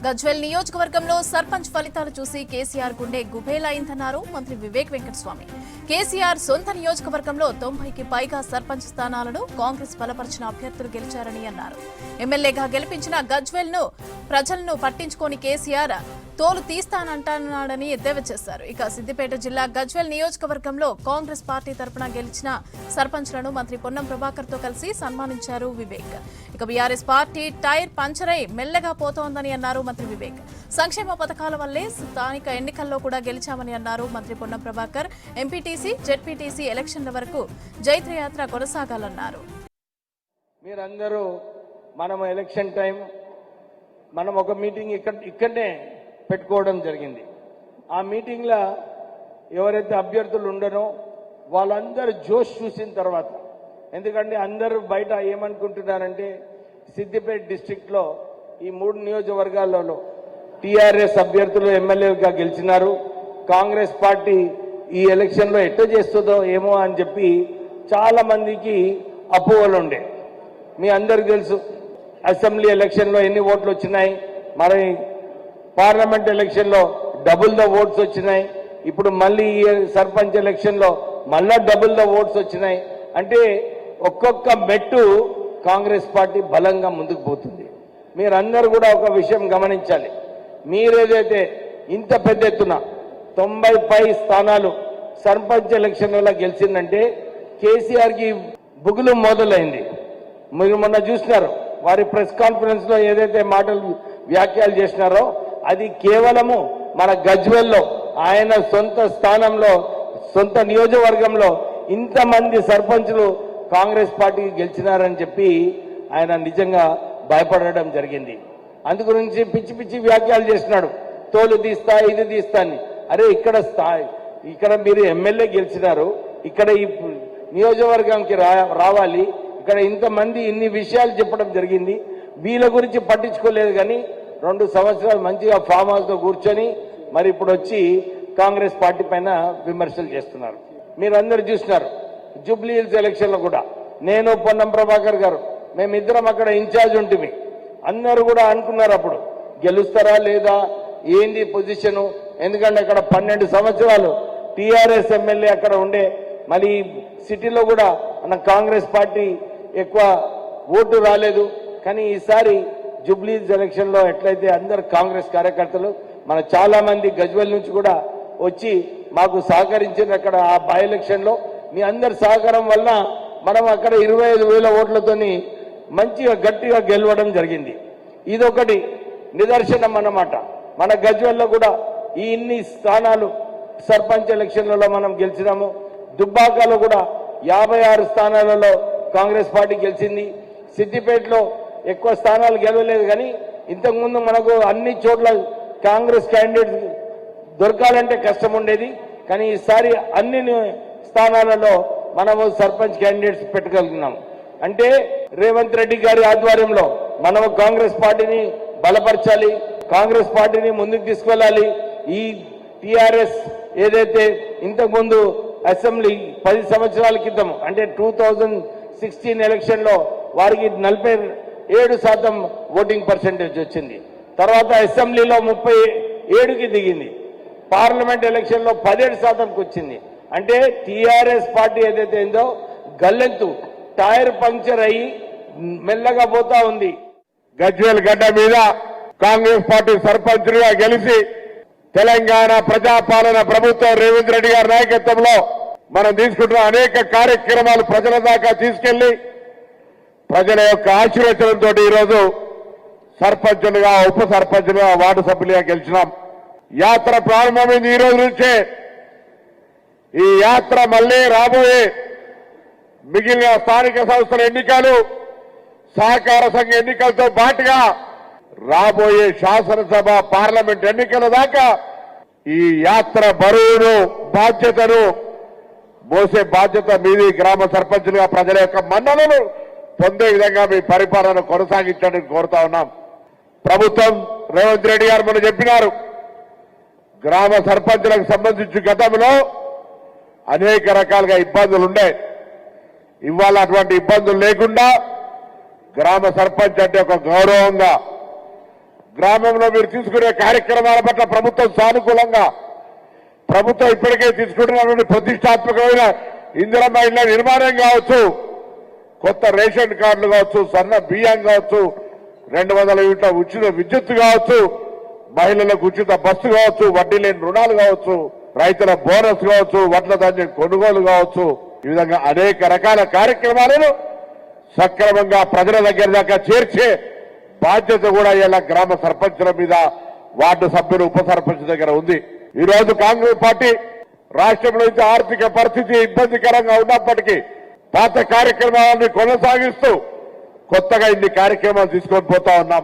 గజ్వేల్ నియోజకవర్గంలో సర్పంచ్ ఫలితాలు చూసి కేసీఆర్ గుండె గుబేలైందన్నారు మంత్రి వివేక్ వెంకటస్వామి. కేసీఆర్ సొంత నియోజకవర్గంలో 90కి పైగా సర్పంచ్ స్థానాలను కాంగ్రెస్ బలపరిచిన అభ్యర్థులు గెలిచారని అన్నారు. ఎమ్మెల్యేగా గెలిపించిన గజ్వేల్ ను ప్రజలను పట్టించుకోని కేసీఆర్ తోలు తీస్తానంటున్నాడని ఎద్దేవా చేశారు. ఇక సిద్దిపేట జిల్లా గజ్వేల్ నియోజకవర్గంలో కాంగ్రెస్ పార్టీ తరపున గెలిచిన సర్పంచ్లను మంత్రి పొన్నం ప్రభాకర్ తో కలిసి సన్మానించారు వివేక్. ఇక బీఆర్ఎస్ పార్టీ టైర్ పంచరై మెల్లగా పోతోందని అన్నారు మంత్రి వివేక్. సంక్షేమ పథకాల వల్లే స్థానిక ఎన్నికల్లో కూడా గెలిచామని అన్నారు మంత్రి పొన్నం ప్రభాకర్. ఎంపీటీసీ, జెడ్పీటీసీ ఎలక్షన్ల వరకు జైత్రయాత్ర కొనసాగాలన్నారు. మీరందరూ మనం ఎలక్షన్ టైం మనం ఒక మీటింగ్ ఇక్కడనే పెట్టుకోవడం జరిగింది. ఆ మీటింగ్లో ఎవరైతే అభ్యర్థులు ఉండరో వాళ్ళందరూ జోష్ చూసిన తర్వాత, ఎందుకంటే అందరూ బయట ఏమనుకుంటున్నారంటే సిద్దిపేట డిస్ట్రిక్ట్లో ఈ 3 నియోజకవర్గాలలో టీఆర్ఎస్ అభ్యర్థులు ఎమ్మెల్యేగా గెలిచినారు, కాంగ్రెస్ పార్టీ ఈ ఎలక్షన్లో ఎట్లా చేస్తుందో ఏమో అని చెప్పి చాలా మందికి అపోహలు ఉండే. మీ అందరికి తెలుసు అసెంబ్లీ ఎలక్షన్లో ఎన్ని ఓట్లు వచ్చినాయి, మరి పార్లమెంట్ ఎలక్షన్లో డబుల్ ద ఓట్స్ వచ్చినాయి, ఇప్పుడు మళ్ళీ ఈ సర్పంచ్ ఎలక్షన్లో మళ్ళా డబుల్ ద ఓట్స్ వచ్చినాయి. అంటే ఒక్కొక్క మెట్టు కాంగ్రెస్ పార్టీ బలంగా ముందుకు పోతుంది. మీరందరూ కూడా ఒక విషయం గమనించాలి. మీరేదైతే ఇంత పెద్ద ఎత్తున 90 పై స్థానాలు సర్పంచ్ ఎలక్షన్లలో గెలిచిందంటే కేసీఆర్కి బుగులు మొదలైంది. మీరు మొన్న చూసినారు వారి ప్రెస్ కాన్ఫరెన్స్ లో ఏదైతే మాటలు వ్యాఖ్యలు చేసినారో అది కేవలము మన గజ్వేల్లో ఆయన సొంత స్థానంలో సొంత నియోజకవర్గంలో ఇంతమంది సర్పంచులు కాంగ్రెస్ పార్టీకి గెలిచినారని చెప్పి ఆయన నిజంగా భయపడడం జరిగింది. అందుగురించి పిచ్చి పిచ్చి వ్యాఖ్యలు చేసినాడు, తోలు తీస్తా ఇది తీస్తా అని. అరే ఇక్కడ మీరు ఎమ్మెల్యే గెలిచినారు, ఇక్కడ ఈ నియోజకవర్గానికి రావాలి, ఇక్కడ ఇంతమంది ఇన్ని విషయాలు చెప్పడం జరిగింది. వీళ్ళ గురించి పట్టించుకోలేదు, కానీ 2 సంవత్సరాలు మంచిగా ఫామ్ హౌస్లో కూర్చొని మరి ఇప్పుడు వచ్చి కాంగ్రెస్ పార్టీ పైన విమర్శలు చేస్తున్నారు. మీరందరూ చూసినారు జూబ్లీ హిల్స్ ఎలక్షన్లో కూడా నేను పొన్నం ప్రభాకర్ గారు మేమిద్దరం అక్కడ ఇన్ఛార్జ్ ఉంటుంది. అందరూ కూడా అనుకున్నారు అప్పుడు గెలుస్తారా లేదా ఏంది పొజిషను, ఎందుకంటే అక్కడ 12 సంవత్సరాలు టీఆర్ఎస్ ఎమ్మెల్యే అక్కడ ఉండే, మళ్ళీ సిటీలో కూడా మన కాంగ్రెస్ పార్టీ ఎక్కువ ఓటు రాలేదు. కానీ ఈసారి జూబ్లీ ఎలక్షన్ లో ఎట్లయితే అందరు కాంగ్రెస్ కార్యకర్తలు మన చాలా మంది గజ్వేల్ నుంచి కూడా వచ్చి మాకు సహకరించిన అక్కడ ఆ బై ఎలక్షన్ లో మీ అందరి సహకారం వల్ల మనం అక్కడ 25,000 ఓట్లతోని మంచిగా గట్టిగా గెలవడం జరిగింది. ఇదొకటి నిదర్శనం అన్నమాట. మన గజ్వేల్లో కూడా ఈ ఇన్ని స్థానాలు సర్పంచ్ ఎలక్షన్లలో మనం గెలిచినాము. దుబ్బాకలో కూడా 56 స్థానాలలో కాంగ్రెస్ పార్టీ గెలిచింది. సిద్దిపేటలో ఎక్కువ స్థానాలు గెలవలేదు, కానీ ఇంతకుముందు మనకు అన్ని చోట్ల కాంగ్రెస్ క్యాండిడేట్స్ దొరకాలంటే కష్టం ఉండేది. కానీ ఈసారి అన్ని స్థానాలలో మనము సర్పంచ్ క్యాండిడేట్స్ పెట్టగలుగుతున్నాం. అంటే రేవంత్ రెడ్డి గారి ఆధ్వర్యంలో మనము కాంగ్రెస్ పార్టీని బలపరచాలి, కాంగ్రెస్ పార్టీని ముందుకు తీసుకెళ్ళాలి. ఈ టీఆర్ఎస్ ఏదైతే ఇంతకుముందు అసెంబ్లీ 10 సంవత్సరాల క్రితం అంటే 2016 ఎలక్షన్ లో వారికి 47% ఓటింగ్ పర్సెంటేజ్ వచ్చింది. తర్వాత అసెంబ్లీలో 37కి దిగింది, పార్లమెంట్ ఎలక్షన్ లో 17%కి వచ్చింది. అంటే టీఆర్ఎస్ పార్టీ ఏదైతే ఉందో గల్లెంతు టైర్ పంక్చర్ అయ్యి మెల్లగా పోతా ఉంది. గజ్వేల్ గడ్డ మీద కాంగ్రెస్ పార్టీ సర్పంచ్గా గెలిచి తెలంగాణ ప్రజాపాలన ప్రభుత్వం రేవంత్ రెడ్డి గారి నాయకత్వంలో మనం తీసుకుంటున్న అనేక కార్యక్రమాలు ప్రజల దాకా తీసుకెళ్లి ప్రజల యొక్క ఆశీర్వచనంతో ఈరోజు సర్పంచులుగా, ఉప సర్పంచులుగా, వార్డు సభ్యులుగా గెలిచినాం. యాత్ర ప్రారంభమైంది ఈ రోజు నుంచే. ఈ యాత్ర మళ్లీ రాబోయే మిగిలిన స్థానిక సంస్థల ఎన్నికలు, సహకార సంఘ ఎన్నికలతో పాటుగా రాబోయే శాసనసభ, పార్లమెంట్ ఎన్నికల దాకా ఈ యాత్ర బరువును, బాధ్యతను మోసే బాధ్యత మీది. గ్రామ సర్పంచులుగా ప్రజల యొక్క మన్ననలు పొందే విధంగా మీ పరిపాలన కొనసాగించడానికి కోరుతా ఉన్నాం. ప్రభుత్వం రేవంత్ రెడ్డి గారు మనం చెప్పినారు, గ్రామ సర్పంచులకు సంబంధించి గతంలో అనేక రకాలుగా ఇబ్బందులు ఉండే. ఇవాళ అటువంటి ఇబ్బందులు లేకుండా గ్రామ సర్పంచ్ అంటే ఒక గౌరవంగా గ్రామంలో మీరు తీసుకునే కార్యక్రమాల పట్ల ప్రభుత్వం సానుకూలంగా ప్రభుత్వం ఇప్పటికే తీసుకుంటున్నటువంటి ప్రతిష్టాత్మకమైన ఇందిరమ్మ ఇళ్ల నిర్మాణం కావచ్చు, కొత్త రేషన్ కార్డులు కావచ్చు, సన్న బియ్యం కావచ్చు, 200 యూనిట్ల ఉచిత విద్యుత్ కావచ్చు, మహిళలకు ఉచిత బస్సు కావచ్చు, వడ్డీ లేని రుణాలు కావచ్చు, రైతుల బోనస్ కావచ్చు, వడ్ల ధాన్యం కొనుగోలు కావచ్చు, ఈ విధంగా అనేక రకాల కార్యక్రమాలను సక్రమంగా ప్రజల దగ్గర దాకా చేర్చే బాధ్యత కూడా ఇలా గ్రామ సర్పంచుల మీద, వార్డు సభ్యులు, ఉప సర్పంచ్ దగ్గర ఉంది. ఈ రోజు కాంగ్రెస్ పార్టీ రాష్ట్రంలో అయితే ఆర్థిక పరిస్థితి ఇబ్బందికరంగా ఉన్నప్పటికీ పాత కార్యక్రమాలను కొనసాగిస్తూ కొత్తగా ఇన్ని కార్యక్రమాలు తీసుకొని పోతా ఉన్నాం.